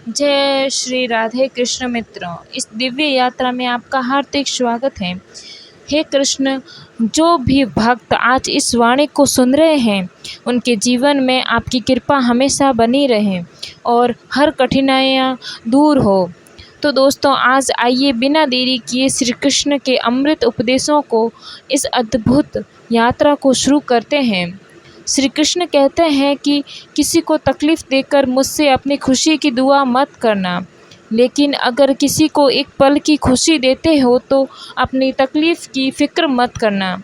जय श्री राधे कृष्ण मित्रों, इस दिव्य यात्रा में आपका हार्दिक स्वागत है। हे कृष्ण, जो भी भक्त आज इस वाणी को सुन रहे हैं उनके जीवन में आपकी कृपा हमेशा बनी रहे और हर कठिनाइयाँ दूर हो। तो दोस्तों, आज आइए बिना देरी किए श्री कृष्ण के अमृत उपदेशों को, इस अद्भुत यात्रा को शुरू करते हैं। श्री कृष्ण कहते हैं कि किसी को तकलीफ़ देकर मुझसे अपनी खुशी की दुआ मत करना, लेकिन अगर किसी को एक पल की खुशी देते हो तो अपनी तकलीफ़ की फ़िक्र मत करना।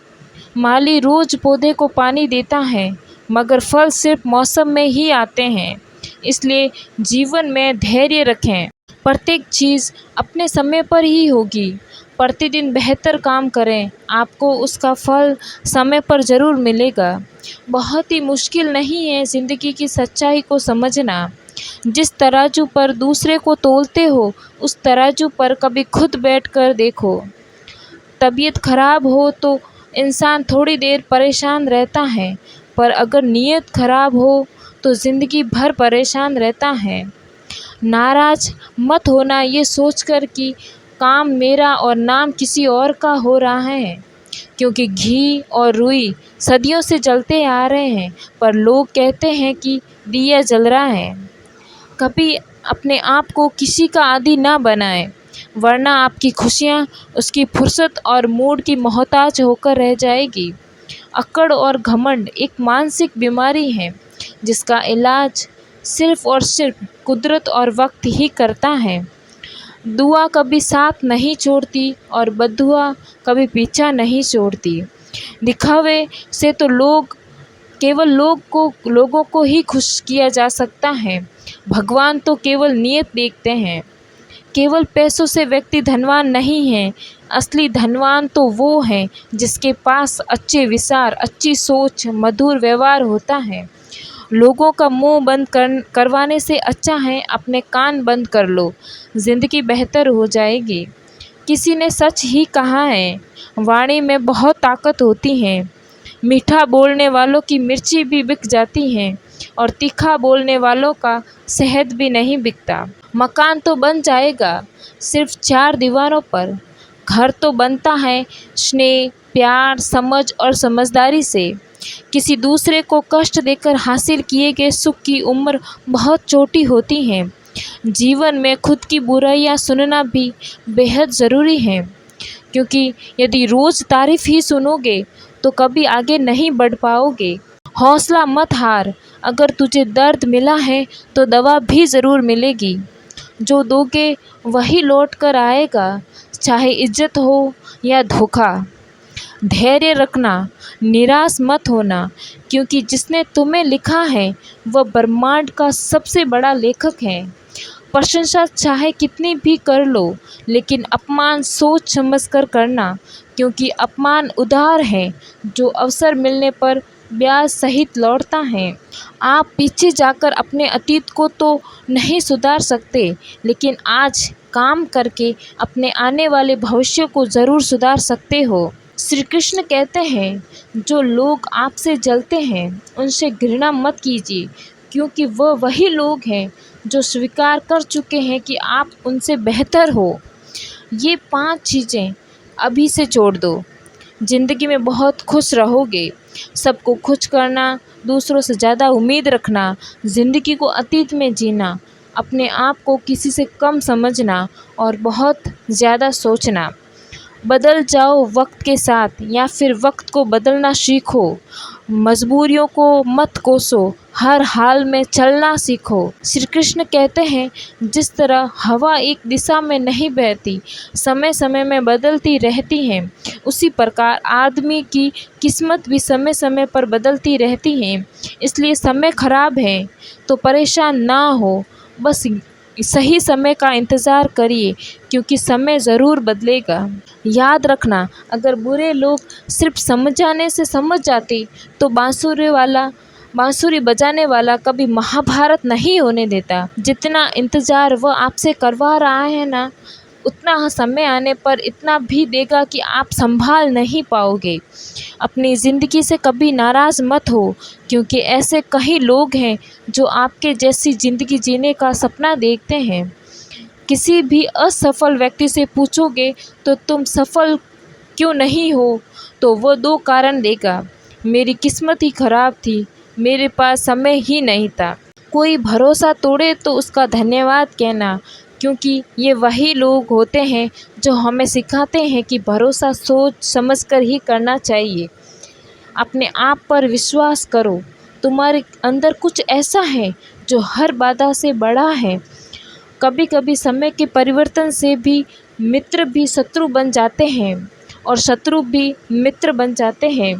माली रोज़ पौधे को पानी देता है, मगर फल सिर्फ मौसम में ही आते हैं। इसलिए जीवन में धैर्य रखें। प्रत्येक चीज़ अपने समय पर ही होगी। प्रतिदिन बेहतर काम करें, आपको उसका फल समय पर ज़रूर मिलेगा। बहुत ही मुश्किल नहीं है ज़िंदगी की सच्चाई को समझना। जिस तराजू पर दूसरे को तोलते हो, उस तराजू पर कभी खुद बैठकर देखो। तबीयत खराब हो तो इंसान थोड़ी देर परेशान रहता है, पर अगर नीयत खराब हो तो ज़िंदगी भर परेशान रहता है। नाराज़ मत होना ये सोचकर कि काम मेरा और नाम किसी और का हो रहा है, क्योंकि घी और रुई सदियों से जलते आ रहे हैं, पर लोग कहते हैं कि दिया जल रहा है। कभी अपने आप को किसी का आदी ना बनाएं, वरना आपकी खुशियाँ उसकी फुर्सत और मूड की मोहताज होकर रह जाएगी। अक्कड़ और घमंड एक मानसिक बीमारी है जिसका इलाज सिर्फ़ और सिर्फ कुदरत और वक्त ही करता है। दुआ कभी साथ नहीं छोड़ती और बद्दुआ कभी पीछा नहीं छोड़ती। दिखावे से तो केवल लोगों को ही खुश किया जा सकता है। भगवान तो केवल नीयत देखते हैं। केवल पैसों से व्यक्ति धनवान नहीं है। असली धनवान तो वो है जिसके पास अच्छे विचार, अच्छी सोच, मधुर व्यवहार होता है। लोगों का मुंह बंद करवाने से अच्छा है अपने कान बंद कर लो, ज़िंदगी बेहतर हो जाएगी। किसी ने सच ही कहा है, वाणी में बहुत ताकत होती है। मीठा बोलने वालों की मिर्ची भी बिक जाती है और तीखा बोलने वालों का शहद भी नहीं बिकता। मकान तो बन जाएगा सिर्फ चार दीवारों पर, घर तो बनता है स्नेह, प्यार, समझ और समझदारी से। किसी दूसरे को कष्ट देकर हासिल किए गए सुख की उम्र बहुत छोटी होती है। जीवन में खुद की बुराइयां सुनना भी बेहद ज़रूरी है, क्योंकि यदि रोज़ तारीफ़ ही सुनोगे तो कभी आगे नहीं बढ़ पाओगे। हौसला मत हार, अगर तुझे दर्द मिला है तो दवा भी ज़रूर मिलेगी। जो दोगे वही लौट कर आएगा, चाहे इज्जत हो या धोखा। धैर्य रखना, निराश मत होना, क्योंकि जिसने तुम्हें लिखा है वह ब्रह्मांड का सबसे बड़ा लेखक है। प्रशंसा चाहे कितनी भी कर लो, लेकिन अपमान सोच समझ कर करना, क्योंकि अपमान उधार है जो अवसर मिलने पर ब्याज सहित लौटता है। आप पीछे जाकर अपने अतीत को तो नहीं सुधार सकते, लेकिन आज काम करके अपने आने वाले भविष्य को ज़रूर सुधार सकते हो। श्री कृष्ण कहते हैं, जो लोग आपसे जलते हैं उनसे घृणा मत कीजिए, क्योंकि वह वही लोग हैं जो स्वीकार कर चुके हैं कि आप उनसे बेहतर हो। ये 5 चीज़ें अभी से छोड़ दो, ज़िंदगी में बहुत खुश रहोगे। सबको खुश करना, दूसरों से ज़्यादा उम्मीद रखना, ज़िंदगी को अतीत में जीना, अपने आप को किसी से कम समझना और बहुत ज़्यादा सोचना। बदल जाओ वक्त के साथ या फिर वक्त को बदलना सीखो। मजबूरियों को मत कोसो, हर हाल में चलना सीखो। श्री कृष्ण कहते हैं, जिस तरह हवा एक दिशा में नहीं बहती, समय समय में बदलती रहती है, उसी प्रकार आदमी की किस्मत भी समय समय पर बदलती रहती है। इसलिए समय खराब है तो परेशान ना हो, बस सही समय का इंतज़ार करिए, क्योंकि समय ज़रूर बदलेगा। याद रखना, अगर बुरे लोग सिर्फ समझाने से समझ जाते तो बांसुरी बजाने वाला कभी महाभारत नहीं होने देता। जितना इंतज़ार वह आपसे करवा रहा है ना, उतना समय आने पर इतना भी देगा कि आप संभाल नहीं पाओगे। अपनी ज़िंदगी से कभी नाराज़ मत हो, क्योंकि ऐसे कई लोग हैं जो आपके जैसी ज़िंदगी जीने का सपना देखते हैं। किसी भी असफल व्यक्ति से पूछोगे तो तुम सफल क्यों नहीं हो, तो वो दो कारण देगा, मेरी किस्मत ही खराब थी, मेरे पास समय ही नहीं था। कोई भरोसा तोड़े तो उसका धन्यवाद कहना, क्योंकि ये वही लोग होते हैं जो हमें सिखाते हैं कि भरोसा सोच समझकर ही करना चाहिए। अपने आप पर विश्वास करो, तुम्हारे अंदर कुछ ऐसा है जो हर बाधा से बड़ा है। कभी कभी समय के परिवर्तन से भी मित्र भी शत्रु बन जाते हैं और शत्रु भी मित्र बन जाते हैं,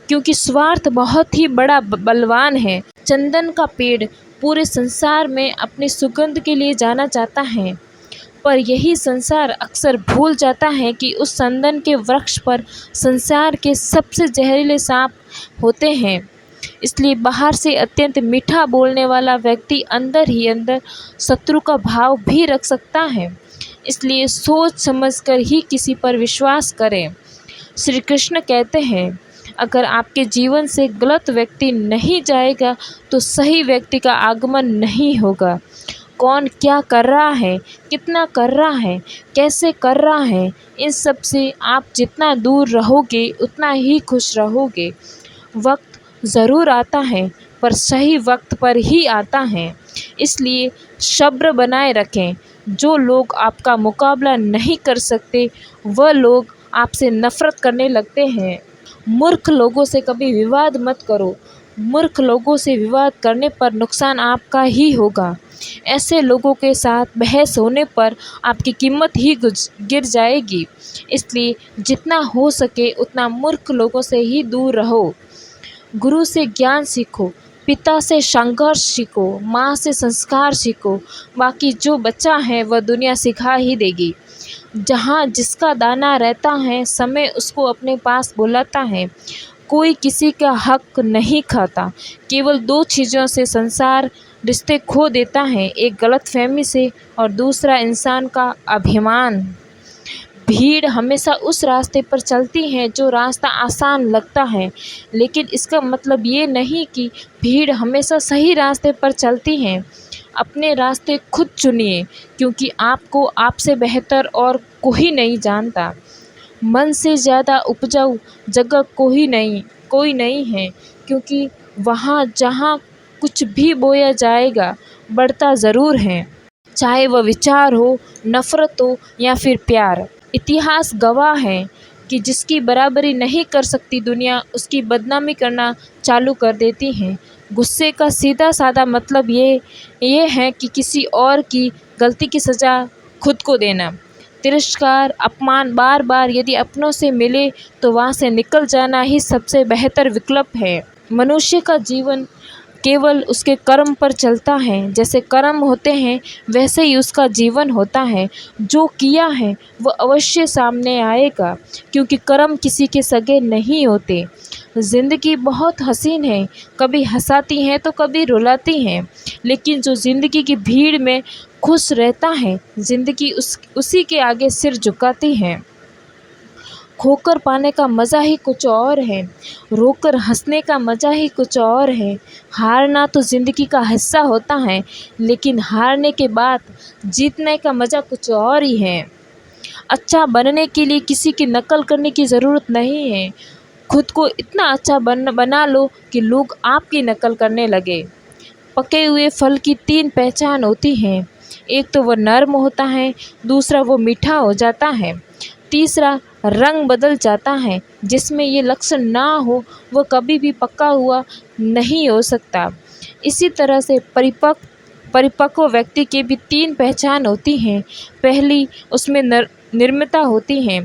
क्योंकि स्वार्थ बहुत ही बड़ा बलवान है। चंदन का पेड़ पूरे संसार में अपनी सुगंध के लिए जाना जाता है, पर यही संसार अक्सर भूल जाता है कि उस चंदन के वृक्ष पर संसार के सबसे जहरीले सांप होते हैं। इसलिए बाहर से अत्यंत मीठा बोलने वाला व्यक्ति अंदर ही अंदर शत्रु का भाव भी रख सकता है। इसलिए सोच समझकर ही किसी पर विश्वास करें। श्री कृष्ण कहते हैं, अगर आपके जीवन से गलत व्यक्ति नहीं जाएगा तो सही व्यक्ति का आगमन नहीं होगा। कौन क्या कर रहा है, कितना कर रहा है, कैसे कर रहा है, इन सब से आप जितना दूर रहोगे उतना ही खुश रहोगे। वक्त ज़रूर आता है, पर सही वक्त पर ही आता है। इसलिए सब्र बनाए रखें। जो लोग आपका मुकाबला नहीं कर सकते वह लोग आपसे नफ़रत करने लगते हैं। मूर्ख लोगों से कभी विवाद मत करो। मूर्ख लोगों से विवाद करने पर नुकसान आपका ही होगा। ऐसे लोगों के साथ बहस होने पर आपकी कीमत ही गिर जाएगी। इसलिए जितना हो सके उतना मूर्ख लोगों से ही दूर रहो। गुरु से ज्ञान सीखो, पिता से संघर्ष सीखो, माँ से संस्कार सीखो। बाकी जो बच्चा है वह दुनिया सिखा ही देगी। जहाँ जिसका दाना रहता है समय उसको अपने पास बुलाता है। कोई किसी का हक नहीं खाता। केवल दो चीज़ों से संसार रिश्ते खो देता है, एक गलतफहमी से और दूसरा इंसान का अभिमान। भीड़ हमेशा उस रास्ते पर चलती है जो रास्ता आसान लगता है, लेकिन इसका मतलब ये नहीं कि भीड़ हमेशा सही रास्ते पर चलती है। अपने रास्ते खुद चुनिए, क्योंकि आपको आपसे बेहतर और कोई नहीं जानता। मन से ज़्यादा उपजाऊ जगह कोई नहीं है, क्योंकि वहाँ जहाँ कुछ भी बोया जाएगा बढ़ता ज़रूर है, चाहे वह विचार हो, नफ़रत हो या फिर प्यार। इतिहास गवाह है कि जिसकी बराबरी नहीं कर सकती दुनिया उसकी बदनामी करना चालू कर देती है। गुस्से का सीधा साधा मतलब ये है कि किसी और की गलती की सज़ा खुद को देना। तिरस्कार, अपमान बार बार यदि अपनों से मिले तो वहाँ से निकल जाना ही सबसे बेहतर विकल्प है। मनुष्य का जीवन केवल उसके कर्म पर चलता है। जैसे कर्म होते हैं वैसे ही उसका जीवन होता है। जो किया है वह अवश्य सामने आएगा, क्योंकि कर्म किसी के सगे नहीं होते। ज़िंदगी बहुत हसीन है, कभी हंसाती है तो कभी रुलाती है, लेकिन जो ज़िंदगी की भीड़ में खुश रहता है ज़िंदगी उसी के आगे सिर झुकाती है। खोकर पाने का मज़ा ही कुछ और है, रोकर हंसने का मज़ा ही कुछ और है। हारना तो ज़िंदगी का हिस्सा होता है, लेकिन हारने के बाद जीतने का मज़ा कुछ और ही है। अच्छा बनने के लिए किसी की नकल करने की ज़रूरत नहीं है। खुद को इतना अच्छा बना लो कि लोग आपकी नकल करने लगे। पके हुए फल की 3 पहचान होती हैं। एक तो वह नर्म होता है, दूसरा वो मीठा हो जाता है, तीसरा रंग बदल जाता है। जिसमें ये लक्षण ना हो वह कभी भी पका हुआ नहीं हो सकता। इसी तरह से परिपक्व व्यक्ति की भी 3 पहचान होती हैं। पहली उसमें निर्मलता होती है,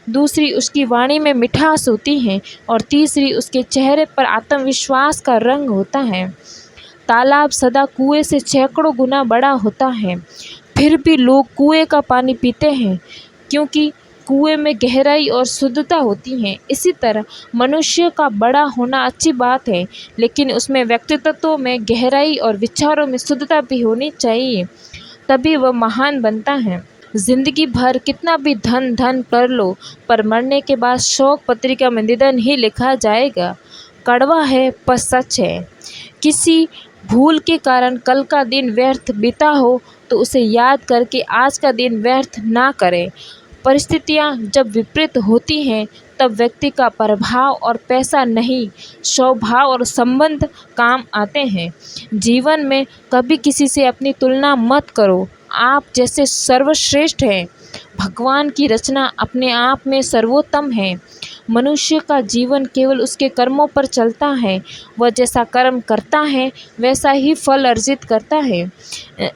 दूसरी उसकी वाणी में मिठास होती है और तीसरी उसके चेहरे पर आत्मविश्वास का रंग होता है। तालाब सदा कुएं से सैकड़ों गुना बड़ा होता है, फिर भी लोग कुएं का पानी पीते हैं, क्योंकि कुएं में गहराई और शुद्धता होती है। इसी तरह मनुष्य का बड़ा होना अच्छी बात है, लेकिन उसमें व्यक्तित्व में गहराई और विचारों में शुद्धता भी होनी चाहिए, तभी वह महान बनता है। जिंदगी भर कितना भी धन धन कर लो, पर मरने के बाद शोक पत्रिका में निधन ही लिखा जाएगा। कड़वा है पर सच है। किसी भूल के कारण कल का दिन व्यर्थ बीता हो तो उसे याद करके आज का दिन व्यर्थ ना करें। परिस्थितियाँ जब विपरीत होती हैं तब व्यक्ति का प्रभाव और पैसा नहीं, स्वभाव और संबंध काम आते हैं। जीवन में कभी किसी से अपनी तुलना मत करो। आप जैसे सर्वश्रेष्ठ हैं। भगवान की रचना अपने आप में सर्वोत्तम है। मनुष्य का जीवन केवल उसके कर्मों पर चलता है। वह जैसा कर्म करता है वैसा ही फल अर्जित करता है।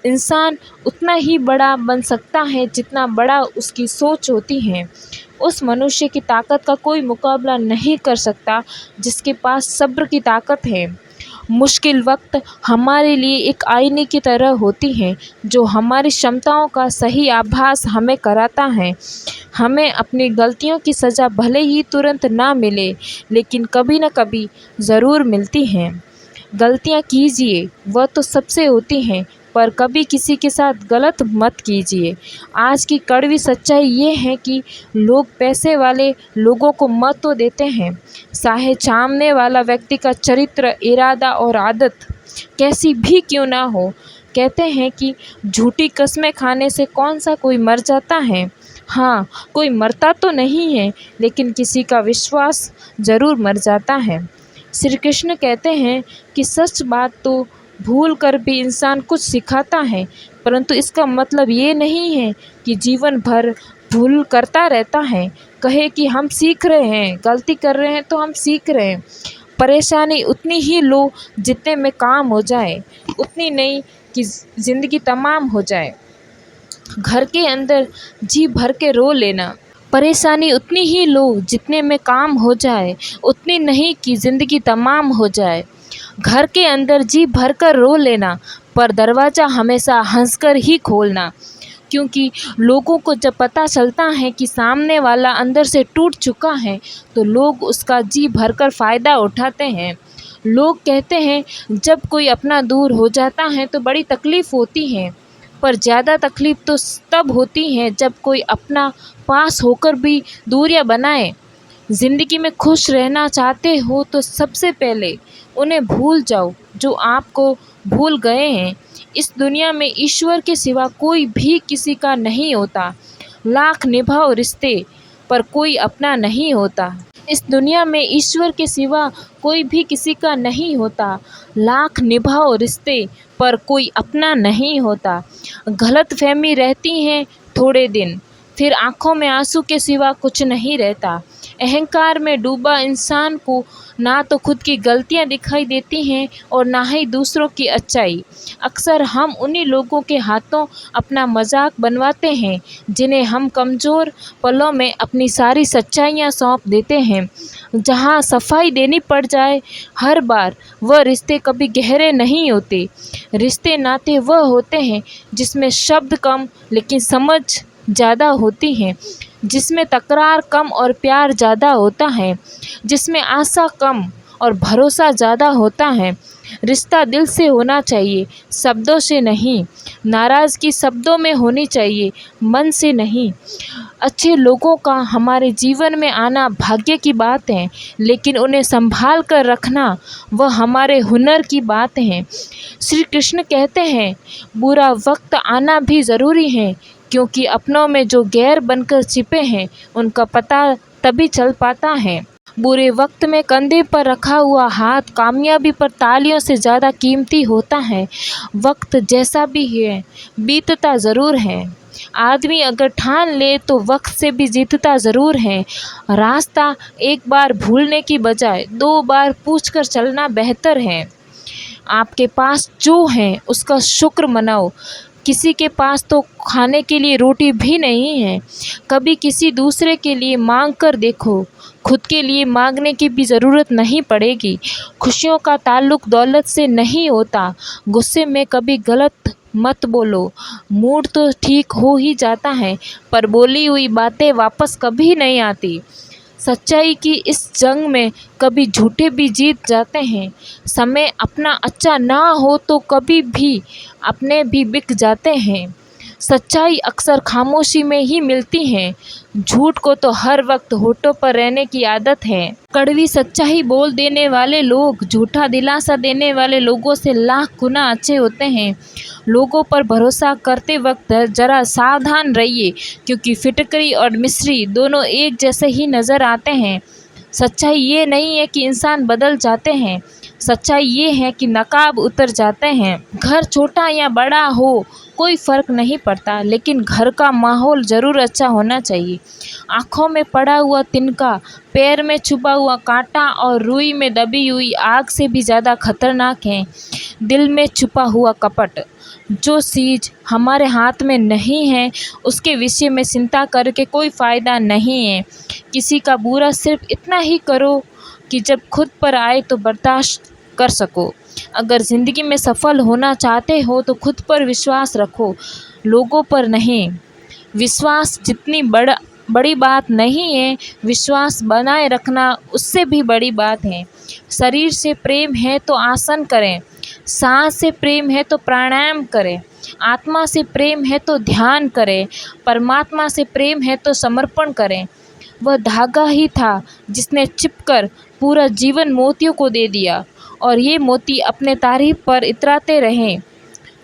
इंसान उतना ही बड़ा बन सकता है जितना बड़ा उसकी सोच होती है। उस मनुष्य की ताकत का कोई मुकाबला नहीं कर सकता जिसके पास सब्र की ताकत है। मुश्किल वक्त हमारे लिए एक आईने की तरह होती हैं जो हमारी क्षमताओं का सही आभास हमें कराता है। हमें अपनी गलतियों की सज़ा भले ही तुरंत ना मिले, लेकिन कभी न कभी ज़रूर मिलती हैं। गलतियाँ कीजिए, वह तो सबसे होती हैं, पर कभी किसी के साथ गलत मत कीजिए। आज की कड़वी सच्चाई ये है कि लोग पैसे वाले लोगों को मत तो देते हैं, चाहे सामने वाला व्यक्ति का चरित्र, इरादा और आदत कैसी भी क्यों ना हो। कहते हैं कि झूठी कस्में खाने से कौन सा कोई मर जाता है। हाँ, कोई मरता तो नहीं है, लेकिन किसी का विश्वास ज़रूर मर जाता है। श्री कृष्ण कहते हैं कि सच बात तो भूल कर भी इंसान कुछ सिखाता है, परंतु इसका मतलब ये नहीं है कि जीवन भर भूल करता रहता है। कहे कि हम सीख रहे हैं, गलती कर रहे हैं तो हम सीख रहे हैं। परेशानी उतनी ही लो जितने में काम हो जाए, उतनी नहीं कि ज़िंदगी तमाम हो जाए। घर के अंदर जी भर के रो लेना। परेशानी उतनी ही लो जितने में काम हो जाए, उतनी नहीं कि ज़िंदगी तमाम हो जाए। घर के अंदर जी भर कर रो लेना, पर दरवाज़ा हमेशा हंसकर ही खोलना। क्योंकि लोगों को जब पता चलता है कि सामने वाला अंदर से टूट चुका है तो लोग उसका जी भरकर फ़ायदा उठाते हैं। लोग कहते हैं जब कोई अपना दूर हो जाता है तो बड़ी तकलीफ़ होती है, पर ज़्यादा तकलीफ़ तो तब होती है जब कोई अपना पास होकर भी दूरियां बनाए। ज़िंदगी में खुश रहना चाहते हो तो सबसे पहले उन्हें भूल जाओ जो आपको भूल गए हैं। इस दुनिया में ईश्वर के सिवा कोई भी किसी का नहीं होता। लाख निभाओ रिश्ते, पर कोई अपना नहीं होता। इस दुनिया में ईश्वर के सिवा कोई भी किसी का नहीं होता। लाख निभाओ रिश्ते, पर कोई अपना नहीं होता। गलतफहमी रहती हैं थोड़े दिन, फिर आँखों में आंसू के सिवा कुछ नहीं रहता। अहंकार में डूबा इंसान को ना तो खुद की गलतियां दिखाई देती हैं और ना ही दूसरों की अच्छाई। अक्सर हम उन्हीं लोगों के हाथों अपना मजाक बनवाते हैं जिन्हें हम कमज़ोर पलों में अपनी सारी सच्चाइयां सौंप देते हैं। जहां सफाई देनी पड़ जाए हर बार, वह रिश्ते कभी गहरे नहीं होते। रिश्ते नाते वह होते हैं जिसमें शब्द कम लेकिन समझ ज़्यादा होती हैं, जिसमें तकरार कम और प्यार ज़्यादा होता है, जिसमें आशा कम और भरोसा ज़्यादा होता है। रिश्ता दिल से होना चाहिए, शब्दों से नहीं। नाराज़गी शब्दों में होनी चाहिए, मन से नहीं। अच्छे लोगों का हमारे जीवन में आना भाग्य की बात है, लेकिन उन्हें संभाल कर रखना वह हमारे हुनर की बात है। श्री कृष्ण कहते हैं बुरा वक्त आना भी ज़रूरी है, क्योंकि अपनों में जो गैर बनकर छिपे हैं उनका पता तभी चल पाता है। बुरे वक्त में कंधे पर रखा हुआ हाथ कामयाबी पर तालियों से ज़्यादा कीमती होता है। वक्त जैसा भी है बीतता ज़रूर है। आदमी अगर ठान ले तो वक्त से भी जीतता ज़रूर है। रास्ता एक बार भूलने की बजाय 2 बार पूछकर चलना बेहतर है। आपके पास जो है उसका शुक्र मनाओ। किसी के पास तो खाने के लिए रोटी भी नहीं है। कभी किसी दूसरे के लिए मांग कर देखो, खुद के लिए मांगने की भी ज़रूरत नहीं पड़ेगी। खुशियों का ताल्लुक दौलत से नहीं होता। गुस्से में कभी गलत मत बोलो। मूड तो ठीक हो ही जाता है, पर बोली हुई बातें वापस कभी नहीं आती। सच्चाई की इस जंग में कभी झूठे भी जीत जाते हैं। समय अपना अच्छा ना हो तो कभी भी अपने भी बिक जाते हैं। सच्चाई अक्सर खामोशी में ही मिलती है। झूठ को तो हर वक्त होठों पर रहने की आदत है। कड़वी सच्चाई बोल देने वाले लोग झूठा दिलासा देने वाले लोगों से लाख गुना अच्छे होते हैं। लोगों पर भरोसा करते वक्त जरा सावधान रहिए, क्योंकि फिटकरी और मिस्री दोनों एक जैसे ही नज़र आते हैं। सच्चाई ये नहीं है कि इंसान बदल जाते हैं, सच्चाई ये है कि नकाब उतर जाते हैं। घर छोटा या बड़ा हो कोई फ़र्क नहीं पड़ता, लेकिन घर का माहौल ज़रूर अच्छा होना चाहिए। आँखों में पड़ा हुआ तिनका, पैर में छुपा हुआ कांटा और रुई में दबी हुई आग से भी ज़्यादा खतरनाक है दिल में छुपा हुआ कपट। जो चीज़ हमारे हाथ में नहीं है उसके विषय में चिंता करके कोई फ़ायदा नहीं है। किसी का बुरा सिर्फ इतना ही करो कि जब खुद पर आए तो बर्दाश्त कर सको। अगर ज़िंदगी में सफल होना चाहते हो तो खुद पर विश्वास रखो, लोगों पर नहीं। विश्वास जितनी बड़ी बात नहीं है, विश्वास बनाए रखना उससे भी बड़ी बात है। शरीर से प्रेम है तो आसन करें, सांस से प्रेम है तो प्राणायाम करें, आत्मा से प्रेम है तो ध्यान करें, परमात्मा से प्रेम है तो समर्पण करें। वह धागा ही था जिसने चिपकर पूरा जीवन मोतियों को दे दिया, और ये मोती अपने तारीफ पर इतराते रहें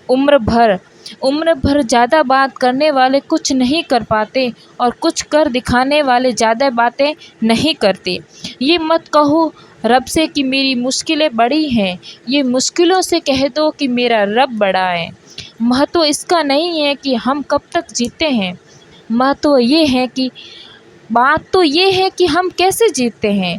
उम्र भर। उम्र भर ज़्यादा बात करने वाले कुछ नहीं कर पाते, और कुछ कर दिखाने वाले ज़्यादा बातें नहीं करते। ये मत कहो रब से कि मेरी मुश्किलें बड़ी हैं, ये मुश्किलों से कह दो कि मेरा रब बड़ा है। महत्व इसका नहीं है कि हम कब तक जीते हैं, महत्व ये है कि बात तो ये है कि हम कैसे जीते हैं।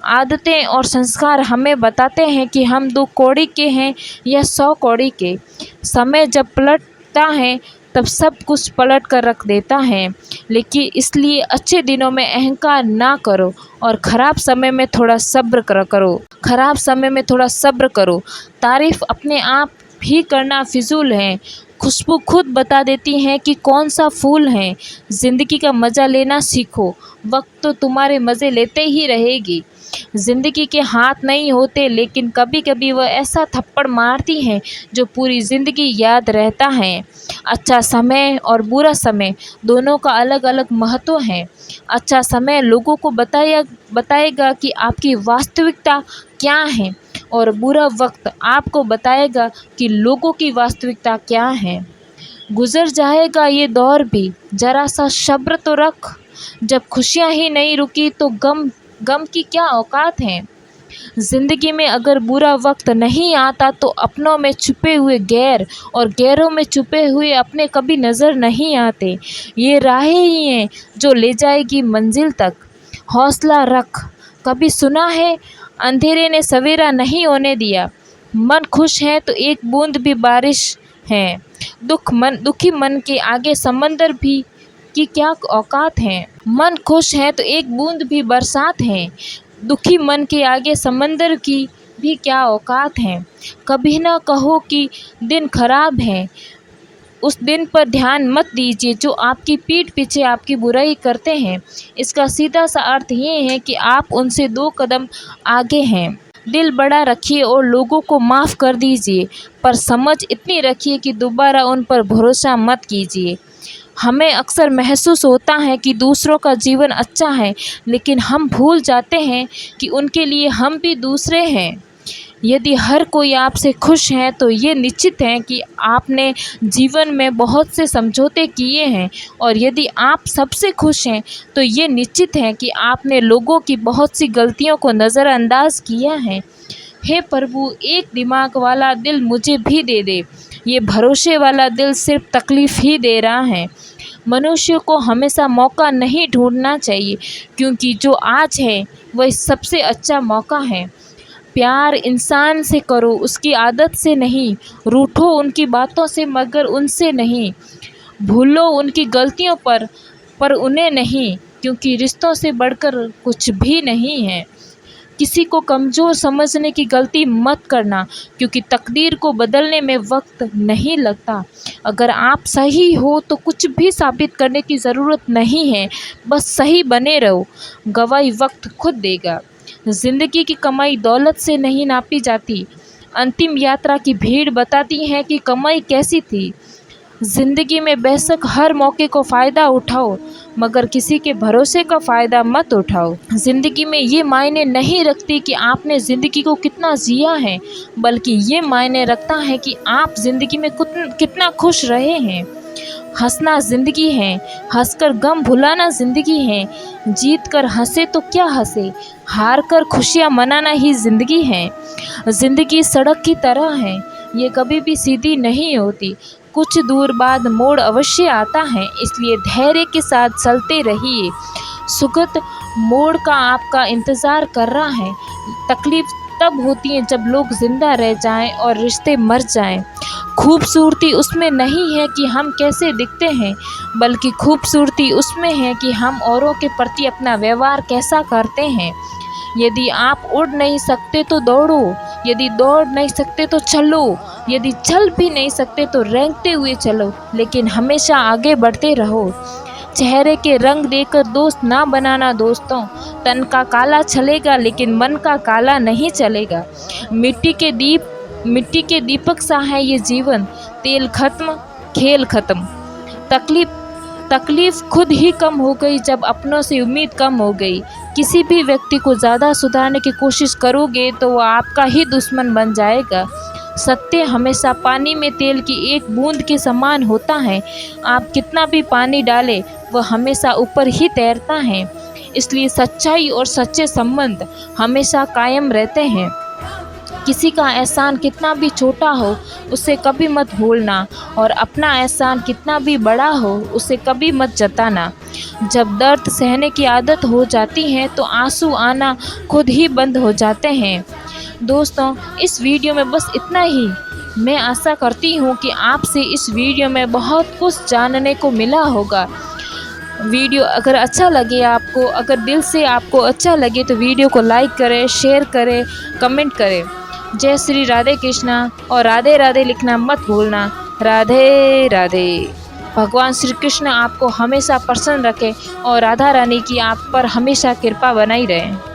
आदतें और संस्कार हमें बताते हैं कि हम 2 कौड़ी के हैं या 100 कौड़ी के। समय जब पलटता है तब सब कुछ पलट कर रख देता है, लेकिन इसलिए अच्छे दिनों में अहंकार ना करो और ख़राब समय में थोड़ा सब्र करो। तारीफ़ अपने आप ही करना फिजूल है, खुशबू खुद बता देती है कि कौन सा फूल है। ज़िंदगी का मज़ा लेना सीखो, वक्त तो तुम्हारे मज़े लेते ही रहेगी। ज़िंदगी के हाथ नहीं होते, लेकिन कभी कभी वह ऐसा थप्पड़ मारती है जो पूरी ज़िंदगी याद रहता है। अच्छा समय और बुरा समय दोनों का अलग अलग महत्व है। अच्छा समय लोगों को बताएगा कि आपकी वास्तविकता क्या है, और बुरा वक्त आपको बताएगा कि लोगों की वास्तविकता क्या है। गुजर जाएगा ये दौर भी, ज़रा सा सब्र तो रख। जब खुशियाँ ही नहीं रुकी तो गम की क्या औकात है। ज़िंदगी में अगर बुरा वक्त नहीं आता तो अपनों में छुपे हुए गैर और गैरों में छुपे हुए अपने कभी नज़र नहीं आते। ये राहें ही हैं जो ले जाएगी मंजिल तक। हौसला रख। कभी सुना है अंधेरे ने सवेरा नहीं होने दिया। मन खुश है तो एक बूंद भी बारिश है। दुखी मन के आगे समंदर भी की क्या औकात है। मन खुश है तो एक बूंद भी बरसात है। दुखी मन के आगे समंदर की भी क्या औकात है। कभी ना कहो कि दिन खराब है, उस दिन पर ध्यान मत दीजिए जो आपकी पीठ पीछे आपकी बुराई करते हैं। इसका सीधा सा अर्थ ये है कि आप उनसे 2 कदम आगे हैं। दिल बड़ा रखिए और लोगों को माफ़ कर दीजिए, पर समझ इतनी रखिए कि दोबारा उन पर भरोसा मत कीजिए। हमें अक्सर महसूस होता है कि दूसरों का जीवन अच्छा है, लेकिन हम भूल जाते हैं कि उनके लिए हम भी दूसरे हैं। यदि हर कोई आपसे खुश है तो ये निश्चित है कि आपने जीवन में बहुत से समझौते किए हैं, और यदि आप सबसे खुश हैं तो ये निश्चित है कि आपने लोगों की बहुत सी गलतियों को नज़रअंदाज किया है। हे प्रभु, एक दिमाग वाला दिल मुझे भी दे दे। ये भरोसे वाला दिल सिर्फ तकलीफ़ ही दे रहा है। मनुष्य को हमेशा मौका नहीं ढूंढना चाहिए, क्योंकि जो आज है वह सबसे अच्छा मौका है। प्यार इंसान से करो, उसकी आदत से नहीं। रूठो उनकी बातों से मगर उनसे नहीं। भूलो उनकी गलतियों पर उन्हें नहीं, क्योंकि रिश्तों से बढ़कर कुछ भी नहीं है। किसी को कमज़ोर समझने की गलती मत करना, क्योंकि तकदीर को बदलने में वक्त नहीं लगता। अगर आप सही हो तो कुछ भी साबित करने की ज़रूरत नहीं है, बस सही बने रहो। गवाही वक्त खुद देगा। ज़िंदगी की कमाई दौलत से नहीं नापी जाती। अंतिम यात्रा की भीड़ बताती है कि कमाई कैसी थी। ज़िंदगी में बेशक हर मौके को फ़ायदा उठाओ, मगर किसी के भरोसे का फ़ायदा मत उठाओ। ज़िंदगी में ये मायने नहीं रखती कि आपने ज़िंदगी को कितना जिया है, बल्कि ये मायने रखता है कि आप ज़िंदगी में कितना खुश रहे हैं। हंसना ज़िंदगी है, हंसकर गम भुलाना ज़िंदगी है। जीत कर हंसे तो क्या हंसे, हार कर खुशियाँ मनाना ही ज़िंदगी है। ज़िंदगी सड़क की तरह है, ये कभी भी सीधी नहीं होती। कुछ दूर बाद मोड़ अवश्य आता है, इसलिए धैर्य के साथ चलते रहिए। सुखद मोड़ का आपका इंतज़ार कर रहा है। तकलीफ तब होती है जब लोग जिंदा रह जाएं और रिश्ते मर जाएं। खूबसूरती उसमें नहीं है कि हम कैसे दिखते हैं, बल्कि खूबसूरती उसमें है कि हम औरों के प्रति अपना व्यवहार कैसा करते हैं। यदि आप उड़ नहीं सकते तो दौड़ो, यदि दौड़ नहीं सकते तो चलो, यदि चल भी नहीं सकते तो रेंगते हुए चलो, लेकिन हमेशा आगे बढ़ते रहो। चेहरे के रंग देकर दोस्त ना बनाना दोस्तों। तन का काला चलेगा लेकिन मन का काला नहीं चलेगा। मिट्टी के दीपक सा है ये जीवन। तेल खत्म, खेल खत्म। तकलीफ खुद ही कम हो गई जब अपनों से उम्मीद कम हो गई। किसी भी व्यक्ति को ज़्यादा सुधारने की कोशिश करोगे तो वह आपका ही दुश्मन बन जाएगा। सत्य हमेशा पानी में तेल की एक बूंद के समान होता है। आप कितना भी पानी डालें, वह हमेशा ऊपर ही तैरता है। इसलिए सच्चाई और सच्चे संबंध हमेशा कायम रहते हैं। किसी का एहसान कितना भी छोटा हो, उसे कभी मत भूलना, और अपना एहसान कितना भी बड़ा हो, उसे कभी मत जताना। जब दर्द सहने की आदत हो जाती है तो आंसू आना खुद ही बंद हो जाते हैं। दोस्तों, इस वीडियो में बस इतना ही। मैं आशा करती हूँ कि आपसे इस वीडियो में बहुत कुछ जानने को मिला होगा। वीडियो अगर अच्छा लगे आपको, अगर दिल से आपको अच्छा लगे तो वीडियो को लाइक करें, शेयर करें, कमेंट करें। जय श्री राधे कृष्णा, और राधे राधे लिखना मत भूलना। राधे राधे। भगवान श्री कृष्ण आपको हमेशा प्रसन्न रखें और राधा रानी की आप पर हमेशा कृपा बनाई रहे।